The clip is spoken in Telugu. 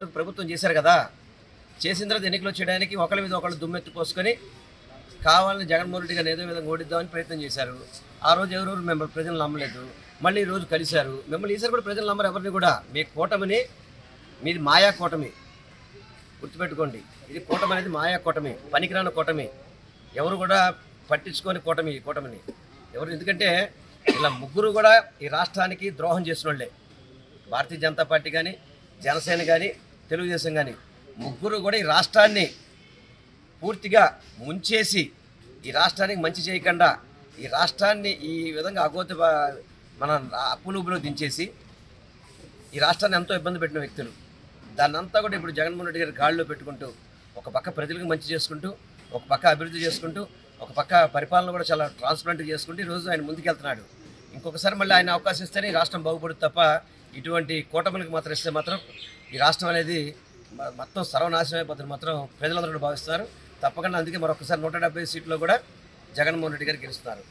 ప్రభుత్వం చేశారు కదా! చేసిన తర్వాత ఎన్నికలు చేయడానికి ఒకళ్ళ మీద ఒకళ్ళు దుమ్మెత్తి పోసుకొని కావాలని జగన్మోహన్ రెడ్డి గారిని ఏదో విధంగా ఓడిద్దామని ప్రయత్నం చేశారు. ఆ రోజు ఎవరెవరు మిమ్మల్ని ప్రజలు నమ్మలేదు. మళ్ళీ ఈ రోజు కలిశారు. మిమ్మల్ని ఈసారి కూడా ప్రజలు నమ్మరు ఎవరిని కూడా. మీ కూటమిని మీది మాయా కూటమి. గుర్తుపెట్టుకోండి. ఇది కూటమి అనేది మాయా కూటమి. పనికిరాని కూటమి. ఎవరు కూడా పట్టించుకోని కూటమి ఈ కూటమిని. ఎవరు ఎందుకంటే ఇలా ముగ్గురు కూడా ఈ రాష్ట్రానికి ద్రోహం చేసిన వాళ్ళే. భారతీయ జనతా పార్టీ కానీ, జనసేన కానీ, తెలుగుదేశం కానీ ముగ్గురు కూడా ఈ రాష్ట్రాన్ని పూర్తిగా ముంచేసి ఈ రాష్ట్రానికి మంచి చేయకుండా ఈ రాష్ట్రాన్ని ఈ విధంగా మన అప్పులుబులో దించేసి ఈ రాష్ట్రాన్ని ఎంతో ఇబ్బంది పెట్టిన వ్యక్తులు. దాన్ని అంతా కూడా ఇప్పుడు జగన్మోహన్ రెడ్డి గారి గాడిలో పెట్టుకుంటూ ఒక పక్క ప్రజలకు మంచి చేసుకుంటూ, ఒక పక్క అభివృద్ధి చేసుకుంటూ, ఒక పక్క పరిపాలన కూడా చాలా ట్రాన్స్పరెంట్గా చేసుకుంటూ ఈరోజు ఆయన ముందుకెళ్తున్నాడు. ఇంకొకసారి మళ్ళీ ఆయన అవకాశం ఇస్తేనే ఈ రాష్ట్రం బాగుపడుతుంది తప్ప ఇటువంటి కూటమిలకు మాత్రం ఇస్తే మాత్రం ఈ రాష్ట్రం అనేది మొత్తం సర్వనాశనం అయిపోతుంది మాత్రం ప్రజలందరూ భావిస్తున్నారు. తప్పకుండా అందుకే మరొకసారి 170 సీట్లో కూడా జగన్మోహన్ రెడ్డి గారు గెలుస్తున్నారు.